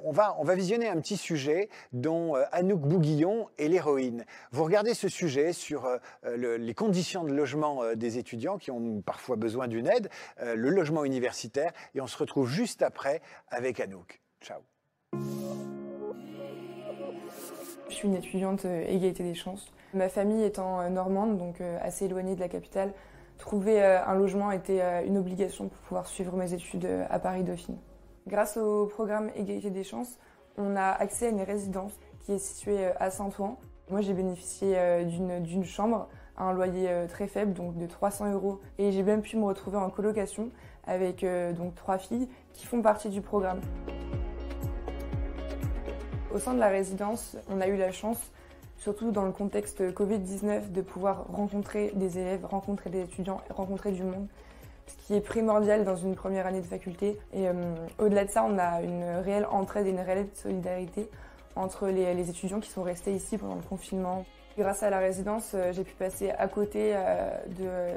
on va visionner un petit sujet dont Anouk Bouguillon est l'héroïne. Vous regardez ce sujet sur les conditions de logement des étudiants qui ont parfois besoin d'une aide, le logement universitaire, et on se retrouve juste après avec Anouk. Ciao. Je suis une étudiante égalité des chances. Ma famille étant normande, donc assez éloignée de la capitale, trouver un logement était une obligation pour pouvoir suivre mes études à Paris-Dauphine. Grâce au programme Égalité des chances, on a accès à une résidence qui est située à Saint-Ouen. Moi, j'ai bénéficié d'une chambre à un loyer très faible, donc de 300 €. Et j'ai même pu me retrouver en colocation avec donc 3 filles qui font partie du programme. Au sein de la résidence, on a eu la chance, surtout dans le contexte Covid-19, de pouvoir rencontrer des élèves, rencontrer des étudiants, rencontrer du monde, ce qui est primordial dans une première année de faculté. Et au-delà de ça, on a une réelle entraide et une réelle solidarité entre les étudiants qui sont restés ici pendant le confinement. Grâce à la résidence, j'ai pu passer à côté de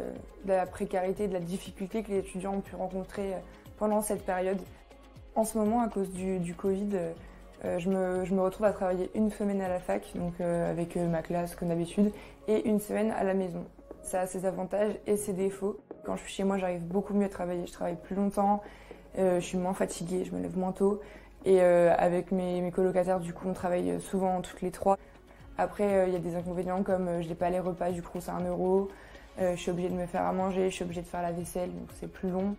la précarité, de la difficulté que les étudiants ont pu rencontrer pendant cette période. En ce moment, à cause du Covid, je me retrouve à travailler une semaine à la fac, donc avec ma classe comme d'habitude, et une semaine à la maison. Ça a ses avantages et ses défauts. Quand je suis chez moi, j'arrive beaucoup mieux à travailler, je travaille plus longtemps, je suis moins fatiguée, je me lève moins tôt. Et avec mes colocataires, du coup, on travaille souvent toutes les 3. Après, il y a des inconvénients comme je n'ai pas les repas, du coup, c'est 1 €. Je suis obligée de me faire à manger, je suis obligée de faire la vaisselle, donc c'est plus long.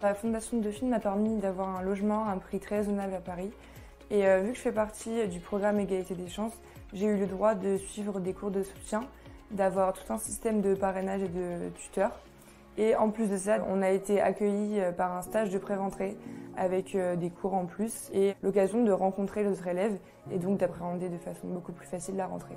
La Fondation de Dauphine m'a permis d'avoir un logement à un prix très raisonnable à Paris. Et vu que je fais partie du programme Égalité des chances, j'ai eu le droit de suivre des cours de soutien, d'avoir tout un système de parrainage et de tuteurs. Et en plus de ça, on a été accueillis par un stage de pré-rentrée avec des cours en plus et l'occasion de rencontrer d'autres élèves et donc d'appréhender de façon beaucoup plus facile la rentrée.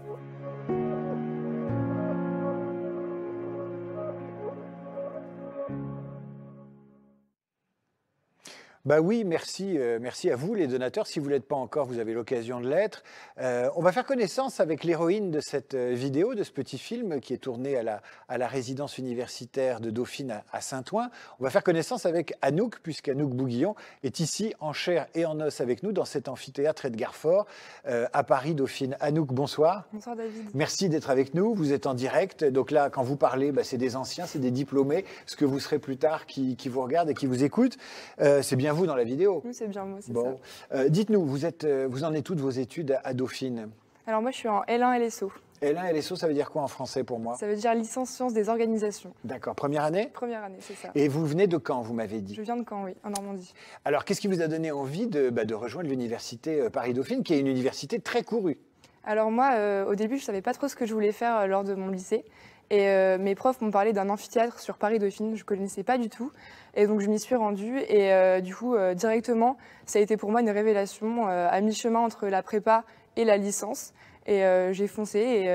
Bah oui, merci, merci à vous les donateurs. Si vous ne l'êtes pas encore, vous avez l'occasion de l'être. On va faire connaissance avec l'héroïne de cette vidéo, de ce petit film qui est tourné à la résidence universitaire de Dauphine à Saint-Ouen. On va faire connaissance avec Anouk, puisqu'Anouk Bouguillon est ici en chair et en os avec nous dans cet amphithéâtre Edgar Faure à Paris-Dauphine. Anouk, bonsoir. Bonsoir David. Merci d'être avec nous. Vous êtes en direct. Donc là, quand vous parlez, bah, c'est des anciens, c'est des diplômés, ce que vous serez plus tard qui vous regardent et qui vous écoutent. C'est bien vous dans la vidéo. Oui, c'est bien moi, c'est bon. ça. Dites-nous, vous en êtes toutes vos études à Dauphine? Alors moi, je suis en L1 LSO. L1 LSO, ça veut dire quoi en français pour moi? Ça veut dire licence sciences des organisations. D'accord. Première année? Première année, c'est ça. Et vous venez de Caen, vous m'avez dit? Je viens de Caen, oui, en Normandie. Alors, qu'est-ce qui vous a donné envie de rejoindre l'université Paris-Dauphine, qui est une université très courue? Alors moi, au début, je ne savais pas trop ce que je voulais faire lors de mon lycée. Et mes profs m'ont parlé d'un amphithéâtre sur Paris-Dauphine, je ne connaissais pas du tout. Et donc je m'y suis rendue et du coup, directement, ça a été pour moi une révélation à mi-chemin entre la prépa et la licence. Et j'ai foncé et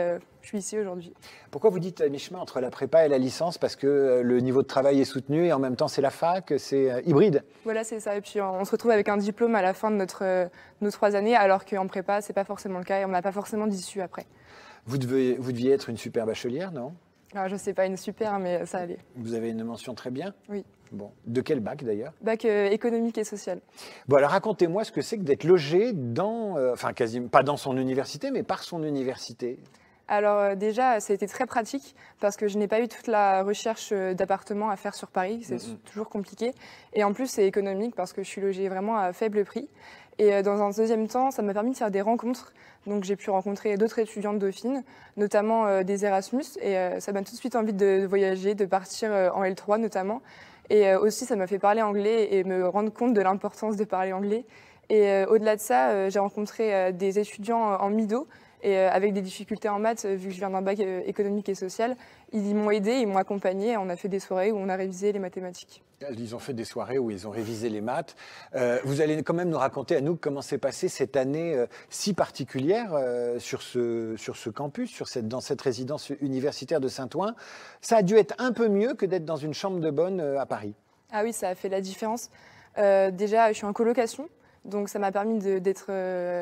je suis ici aujourd'hui. Pourquoi vous dites à mi-chemin entre la prépa et la licence? Parce que le niveau de travail est soutenu et en même temps c'est la fac, c'est hybride? Voilà, c'est ça. Et puis on se retrouve avec un diplôme à la fin de nos 3 années, alors qu'en prépa, ce n'est pas forcément le cas et on n'a pas forcément d'issue après. Vous deviez être une super bachelière, non? Alors, je ne sais pas, une super, mais ça allait. Vous avez une mention très bien? Oui. Bon. De quel bac d'ailleurs? Bac économique et social. Bon, alors racontez-moi ce que c'est que d'être logé dans, enfin quasiment pas dans son université, mais par son université. Alors déjà, ça a été très pratique parce que je n'ai pas eu toute la recherche d'appartements à faire sur Paris, c'est toujours compliqué. Et en plus, c'est économique parce que je suis logée vraiment à faible prix. Et dans un deuxième temps, ça m'a permis de faire des rencontres. Donc j'ai pu rencontrer d'autres étudiants de Dauphine, notamment des Erasmus. Et ça m'a tout de suite envie de voyager, de partir en L3 notamment. Et aussi, ça m'a fait parler anglais et me rendre compte de l'importance de parler anglais. Et au-delà de ça, j'ai rencontré des étudiants en Mido. Et avec des difficultés en maths, vu que je viens d'un bac économique et social, ils m'ont aidé, ils m'ont accompagné. On a fait des soirées où on a révisé les mathématiques. Ils ont fait des soirées où ils ont révisé les maths. Vous allez quand même nous raconter, Anouk, comment s'est passée cette année si particulière sur ce campus, dans cette résidence universitaire de Saint-Ouen. Ça a dû être un peu mieux que d'être dans une chambre de bonne à Paris. Ah oui, ça a fait la différence. Déjà, je suis en colocation. Donc ça m'a permis d'être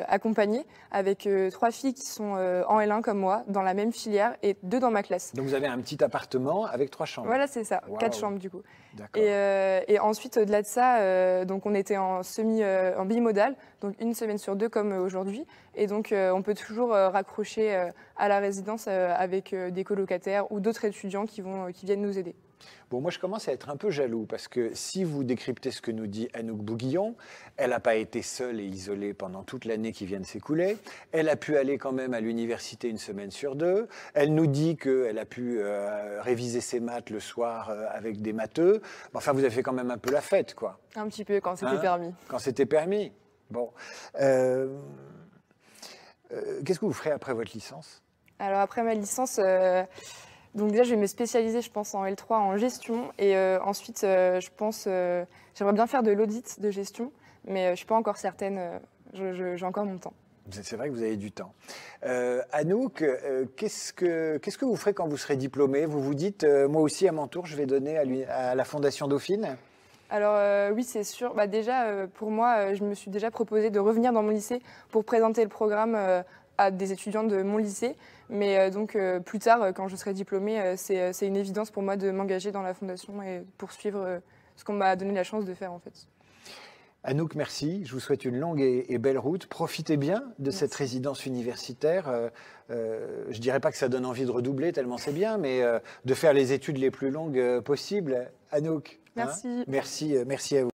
accompagnée avec 3 filles qui sont en L1 comme moi, dans la même filière, et 2 dans ma classe. Donc vous avez un petit appartement avec 3 chambres. Voilà, c'est ça, Wow. 4 chambres du coup. D'accord. Et ensuite, au-delà de ça, donc on était en bimodal, donc 1 semaine sur 2 comme aujourd'hui. Et donc on peut toujours raccrocher à la résidence avec des colocataires ou d'autres étudiants qui viennent nous aider. Bon, moi, je commence à être un peu jaloux parce que si vous décryptez ce que nous dit Anouk Bouguillon, elle n'a pas été seule et isolée pendant toute l'année qui vient de s'écouler. Elle a pu aller quand même à l'université 1 semaine sur 2. Elle nous dit qu'elle a pu réviser ses maths le soir avec des matheux. Enfin, vous avez fait quand même un peu la fête, quoi. Un petit peu quand c'était permis. Quand c'était permis. Bon. Qu'est-ce que vous ferez après votre licence? Alors après ma licence... Donc déjà, je vais me spécialiser, je pense, en L3 en gestion. Et ensuite, je pense, j'aimerais bien faire de l'audit de gestion, mais je ne suis pas encore certaine. J'ai encore mon temps. C'est vrai que vous avez du temps. Anouk, qu'est-ce que vous ferez quand vous serez diplômée? Vous vous dites, moi aussi, à mon tour, je vais donner à la Fondation Dauphine? Alors oui, c'est sûr. Bah, déjà, pour moi, je me suis déjà proposé de revenir dans mon lycée pour présenter le programme à des étudiants de mon lycée. Mais donc plus tard, quand je serai diplômée, c'est une évidence pour moi de m'engager dans la fondation et poursuivre ce qu'on m'a donné la chance de faire en fait. Anouk, merci. Je vous souhaite une longue et belle route. Profitez bien de Merci. cette résidence universitaire. Je ne dirais pas que ça donne envie de redoubler, tellement c'est bien, mais de faire les études les plus longues possibles. Anouk, Merci. Merci à vous.